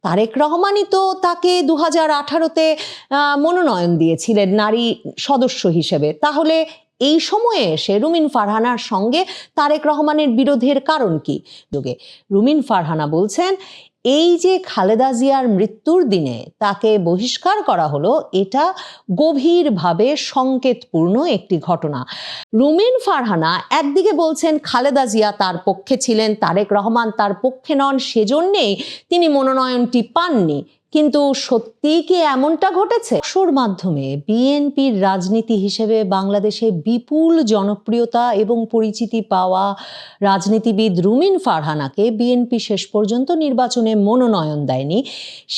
তারেক রহমানই তো তাকে 2018-তে মনোনয়ন দিয়েছিলেন নারী সদস্য হিসেবে। তাহলে এই সময়ে এসে রুমিন ফারহানার সঙ্গে তারেক রহমানের বিরোধের কারণ কি? রুমিন ফারহানা বলছেন, এই যে খালেদা জিয়ার মৃত্যুর দিনে তাকে বহিষ্কার করা হলো, এটা গভীরভাবে সংকেতপূর্ণ একটি ঘটনা। রুমিন ফারহানা একদিকে বলছেন খালেদা জিয়া তার পক্ষে ছিলেন, তারেক রহমান তার পক্ষে নন, সেজন্যেই তিনি মনোনয়নটি পাননি। কিন্তু সত্যিই কি এমনটা ঘটেছে? ওর মাধ্যমে বিএনপির রাজনীতি হিসেবে বাংলাদেশে বিপুল জনপ্রিয়তা এবং পরিচিতি পাওয়া রাজনীতিবিদ রুমিন ফারহানাকে বিএনপি শেষ পর্যন্ত নির্বাচনে মনোনয়ন দেয়নি।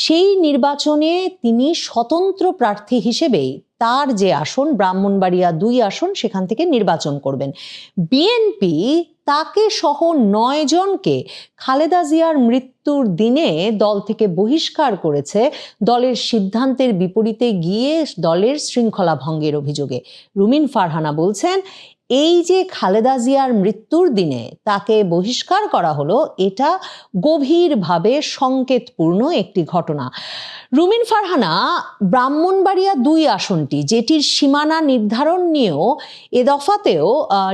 সেই নির্বাচনে তিনি স্বতন্ত্র প্রার্থী হিসেবেই তার যে আসন ব্রাহ্মণবাড়িয়া 2 আসন, সেখান থেকে নির্বাচন করবেন। বিএনপি তাকে সহ 9 জনকে খালেদা জিয়ার মৃত্যুর দিনে দল থেকে বহিষ্কার করেছে দলের সিদ্ধান্তের বিপরীতে গিয়ে দলের শৃঙ্খলা ভঙ্গের অভিযোগে। রুমিন ফারহানা বলছেন, এই যে খালেদা জিয়ার মৃত্যুর দিনে তাকে বহিষ্কার করা হলো, এটা গভীরভাবে সংকেতপূর্ণ একটি ঘটনা। রুমিন ফারহানা ব্রাহ্মণবাড়িয়া 2 আসনটি, যেটির সীমানা নির্ধারণ নিয়েও এ দফাতেও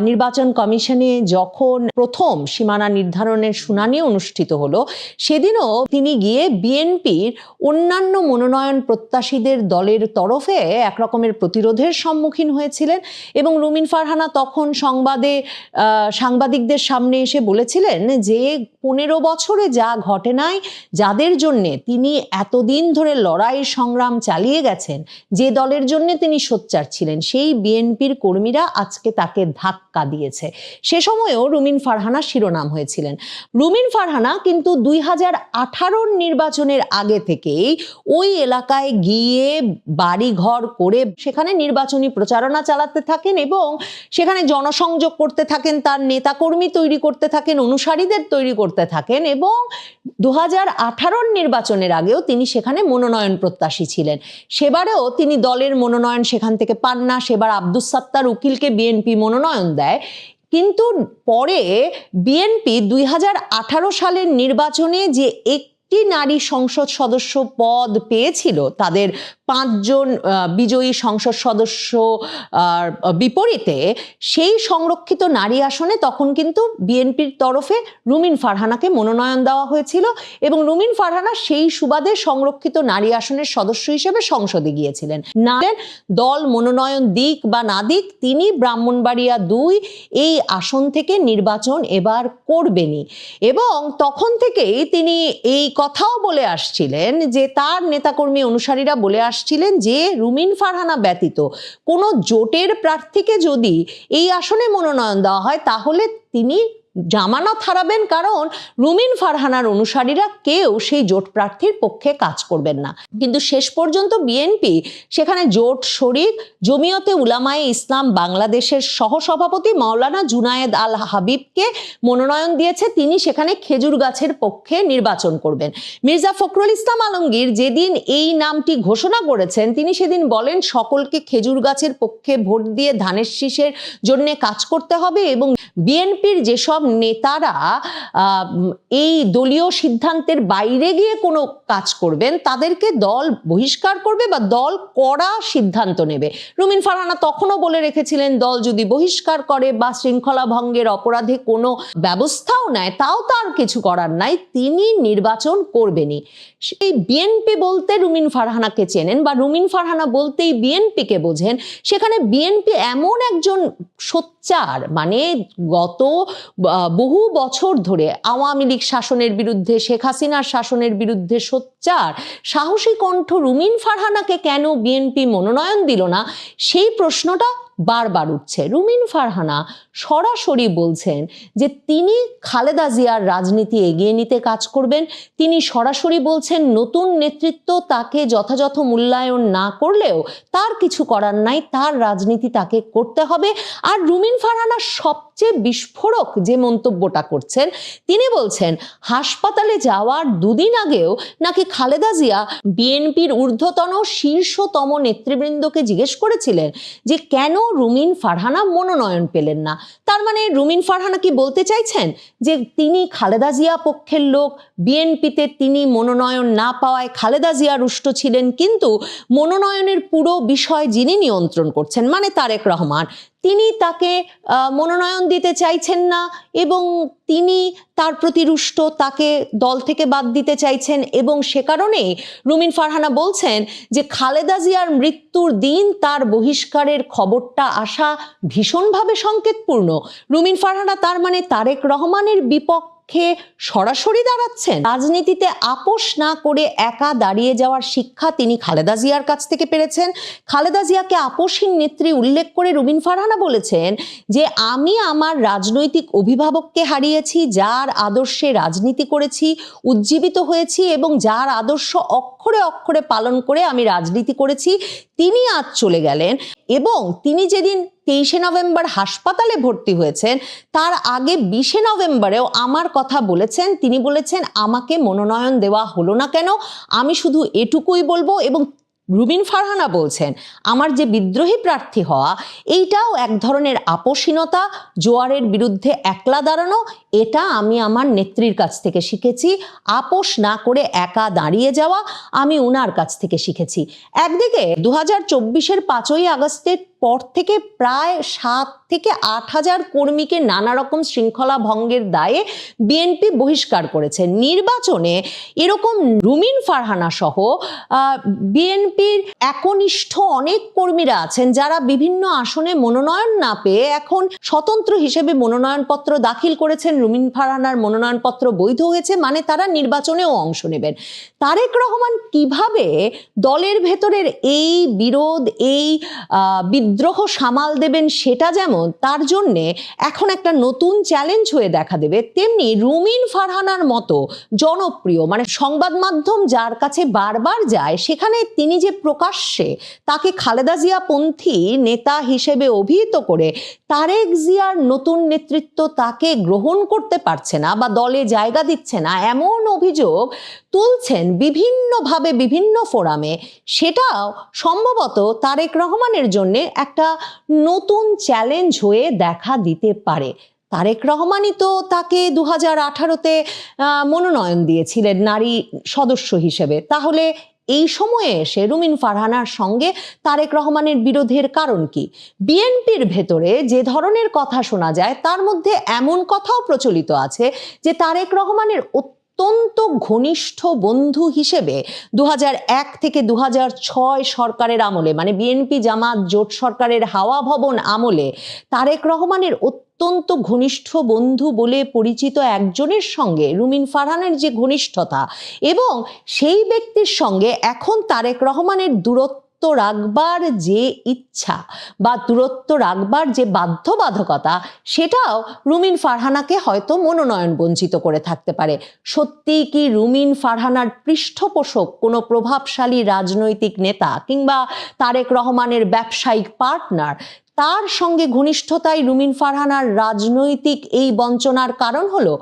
নির্বাচন কমিশনে যখন প্রথম সীমানা নির্ধারণের শুনানি অনুষ্ঠিত হলো, সেদিনও তিনি গিয়ে বিএনপির অন্যান্য মনোনয়ন প্রত্যাশীদের দলের তরফে একরকমের প্রতিরোধের সম্মুখীন হয়েছিলেন। এবং রুমিন ফারহানা তখন সাংবাদিকদের সামনে এসে বলেছিলেন যে 15 বছরে যা ঘটে নাই, যাদের জন্যে তিনি এতদিন ধরে লড়াই সংগ্রাম চালিয়ে গেছেন, যে দলের জন্য তিনি সোচ্চার ছিলেন, সেই বিএনপির কর্মীরা আজকে তাকে ধাক্কা দিয়েছে। সে সময়ও রুমিন ফারহানা শিরোনাম হয়েছিলেন। রুমিন ফারহানা কিন্তু 2018 নির্বাচনের আগে থেকেই ওই এলাকায় গিয়ে বাড়ি ঘর করে সেখানে নির্বাচনী প্রচারণা চালাতে থাকেন এবং সেখানে জনসংযোগ করতে থাকেন, তার নেতাকর্মী তৈরি করতে থাকেন, অনুসারীদের তৈরি করতে থাকেন। এবং 2018 নির্বাচনের আগেও তিনি সেখানে মনোনয়ন প্রত্যাশী ছিলেন। সেবারেও তিনি দলের মনোনয়ন সেখান থেকে পান না। সেবার আব্দুস সাত্তার উকিলকে বিএনপি মনোনয়ন দেয়। কিন্তু পরে বিএনপি 2018 সালের নির্বাচনে যে একটি নারী সংসদ সদস্য পদ পেয়েছিল, তাদের 5 জন বিজয়ী সংসদ সদস্য বিপরীতে, সেই সংরক্ষিত নারী আসনে তখন কিন্তু বিএনপির তরফে রুমিন ফারহানাকে মনোনয়ন দেওয়া হয়েছিল এবং রুমিন ফারহানা সেই সুবাদে সংরক্ষিত নারী আসনের সদস্য হিসেবে সংসদে গিয়েছিলেন। না দল মনোনয়ন দিক বা না দিক, তিনি ব্রাহ্মণবাড়িয়া 2 এই আসন থেকে নির্বাচন এবার করবেনই। এবং তখন থেকেই তিনি এই কথাও বলে আসছিলেন যে তার নেতাকর্মী অনুসারীরা বলে ছিলেন যে রুমিন ফারহানা ব্যতীত কোনো জোটের প্রার্থীকে যদি এই আসনে মনোনয়ন দেওয়া হয়, তাহলে তিনি জামানত হারাবেন, কারণ রুমিন ফারহানার অনুসারীরা কেউ সেই জোট প্রার্থীর পক্ষে কাজ করবেন না। কিন্তু শেষ পর্যন্ত বিএনপি সেখানে জোট শরিক জমিয়তে উলামায়ে ইসলাম বাংলাদেশের সহসভাপতি মাওলানা জুনায়েদ আল হাবিবকে মনোনয়ন দিয়েছে। তিনি সেখানে খেজুর গাছের পক্ষে নির্বাচন করবেন। মির্জা ফখরুল ইসলাম আলমগীর যেদিন এই নামটি ঘোষণা করেছেন, তিনি সেদিন বলেন সকলকে খেজুর গাছের পক্ষে ভোট দিয়ে ধানের শীষের জন্য কাজ করতে হবে এবং বিএনপির যেসব নেতারা এই দলীয় সিদ্ধান্তের বাইরে গিয়ে কোনো কাজ করবেন, তাদেরকে দল বহিষ্কার করবে বা দল কড়া সিদ্ধান্ত নেবে। রুমিন ফারহানা তখনও বলে রেখেছিলেন, দল যদি বহিষ্কার করে বা শৃঙ্খলা ভঙ্গের অপরাধে কোনো ব্যবস্থাও নেয়, তাও তার কিছু করার নাই, তিনি নির্বাচন করবেনই। সেই বিএনপি বলতে রুমিন ফারহানাকে চেনেন বা রুমিন ফারহানা বলতেই বিএনপিকে বোঝেন। সেখানে বিএনপি এমন একজন সোচ্চার, মানে গত বহু বছর ধরে আওয়ামী লীগ শাসনের বিরুদ্ধে, শেখ হাসিনার শাসনের বিরুদ্ধে সোচ্চার সাহসী কণ্ঠ রুমিন ফারহানাকে কেন বিএনপি মনোনয়ন দিল না, সেই প্রশ্নটা বারবার উঠছে। রুমিন ফারহানা সরাসরি বলছেন যে তিনি খালেদা জিয়ার রাজনীতি এগিয়ে নিতে কাজ করবেন। তিনি সরাসরি বলছেন নতুন নেতৃত্ব তাকে যথাযথ মূল্যায়ন না করলেও তার কিছু করার নাই, তার রাজনীতি তাকে করতে হবে। আর রুমিন ফারহানা সবচেয়ে সবচেয়ে বিস্ফোরক যে মন্তব্যটা করছেন, তিনি বলছেন হাসপাতালে যাওয়ার দুদিন আগেও নাকি খালেদা জিয়া বিএনপির ঊর্ধ্বতন শীর্ষতম নেতৃবৃন্দকে জিজ্ঞেস করেছিলেন যে কেন রুমিন ফারহানা মনোনয়ন পেলেন না। তার মানে রুমিন ফারহানা কি বলতে চাইছেন যে তিনি খালেদা জিয়া পক্ষের লোক, বিএনপিতে তিনি মনোনয়ন না পাওয়ায় খালেদা জিয়া রুষ্ট ছিলেন, কিন্তু মনোনয়নের পুরো বিষয় যিনি নিয়ন্ত্রণ করছেন মানে তারেক রহমান, তিনি তাকে মনোনয়ন দিতে চাইছেন না এবং তিনি তার প্রতি রুষ্ট, তাকে দল থেকে বাদ দিতে চাইছেন। এবং সে কারণেই রুমিন ফারহানা বলছেন যে খালেদা জিয়ার মৃত্যুর দিন তার বহিষ্কারের খবরটা আসা ভীষণভাবে সংকেতপূর্ণ। রুমিন ফারহানা তার মানে তারেক রহমানের বিপক্ষে সরাসরি দাঁড়াচ্ছেন। রাজনীতিতে আপোষ না করে একা দাঁড়িয়ে যাওয়ার শিক্ষা তিনি খালেদা জিয়ার কাছ থেকে পেরেছেন। খালেদা জিয়াকে আপোষহীন নেত্রী উল্লেখ করে রুমিন ফারহানা বলেছেন যে আমি আমার রাজনৈতিক অভিভাবককে হারিয়েছি, যার আদর্শে রাজনীতি করেছি, উজ্জীবিত হয়েছি এবং যার আদর্শ অক্ষরে অক্ষরে পালন করে আমি রাজনীতি করেছি, তিনি আজ চলে গেলেন। এবং তিনি যেদিন 23শে নভেম্বর হাসপাতালে ভর্তি হয়েছেন তার আগে 20শে নভেম্বরেও আমার কথা বলেছেন। তিনি বলেছেন আমাকে মনোনয়ন দেওয়া হলো না কেন, আমি শুধু এটুকুই বলবো। এবং রুমিন ফারহানা বলছেন আমার যে বিদ্রোহী প্রার্থী হওয়া এইটাও এক ধরনের আপোষহীনতা, জোয়ারের বিরুদ্ধে একলা দাঁড়ানো, এটা আমি আমার নেত্রীর কাছ থেকে শিখেছি। আপোষ না করে একা দাঁড়িয়ে যাওয়া আমি উনার কাছ থেকে শিখেছি। একদিকে 2024-এর 5ই আগস্টের পর থেকে প্রায় 7 থেকে 8 হাজার কর্মীকে নানা রকম শৃঙ্খলা ভঙ্গের দায়ে বিএনপি বহিষ্কার করেছে। নির্বাচনে এরকম রুমিন ফারহানা সহ বিএনপির একনিষ্ঠ অনেক কর্মীরা আছেন যারা বিভিন্ন আসনে মনোনয়ন না পেয়ে এখন স্বতন্ত্র হিসেবে মনোনয়নপত্র দাখিল করেছেন। রুমিন ফারহানার মনোনয়নপত্র বৈধ হয়েছে, মানে তারা নির্বাচনেও অংশ নেবেন। তারেক রহমান কিভাবে দলের ভেতরের এই বিরোধ, এই বিদ্রোহ সামাল দেবেন সেটা যেমন তার জন্যে এখন একটা নতুন চ্যালেঞ্জ হয়ে দেখা দেবে, তেমনি রুমিন ফারহানার মতো জনপ্রিয় মানে সংবাদ মাধ্যম যার কাছে বারবার যায়, সেখানে তিনি যে প্রকাশ্যে তাকে খালেদা জিয়া পন্থী নেতা হিসেবে অভিহিত করে তারেক জিয়ার নতুন নেতৃত্ব তাকে গ্রহণ করতে পারছে না বা দলে জায়গা দিচ্ছে না, এমন অভিযোগ তুলছেন বিভিন্নভাবে বিভিন্ন ফোরামে, সেটাও সম্ভবত তারেক রহমানের জন্য একটা নতুন চ্যালেঞ্জ হয়ে দেখা দিতে পারে। তারেক রহমানই তো তাকে 2018-তে মনোনয়ন দিয়েছিলেন নারী সদস্য হিসেবে, তাহলে এই সময়ে এসে রুমিন ফারহানার সঙ্গে তারেক রহমানের বিরোধের কারণ কি? বিএনপির ভেতরে যে ধরনের কথা শোনা যায় তার মধ্যে এমন কথাও প্রচলিত আছে যে তারেক রহমানের অত্যন্ত ঘনিষ্ঠ বন্ধু হিসেবে 2001 থেকে 2006 সরকারের আমলে মানে বিএনপি জামাত জোট সরকারের হাওয়া ভবন আমলে তারেক রহমানের অত্যন্ত ঘনিষ্ঠ বন্ধু বলে পরিচিত একজনের সঙ্গে রুমিন ফারহানের যে ঘনিষ্ঠতা এবং সেই ব্যক্তির সঙ্গে এখন তারেক রহমানের দূরত্ব রাখবার যে ইচ্ছা বা দূরত্ব রাখবার যে বাধ্যবাধকতা, সেটাও রুমিন ফারহানাকে হয়তো মনোনয়ন বঞ্চিত করে থাকতে পারে। সত্যি কি রুমিন ফারহানার পৃষ্ঠপোষক কোনো প্রভাবশালী রাজনৈতিক নেতা কিংবা তারেক রহমানের ব্যবসায়িক পার্টনার, তার সঙ্গে ঘনিষ্ঠতাই রুমিন ফারহানার রাজনৈতিক এই বঞ্চনার কারণ হলো?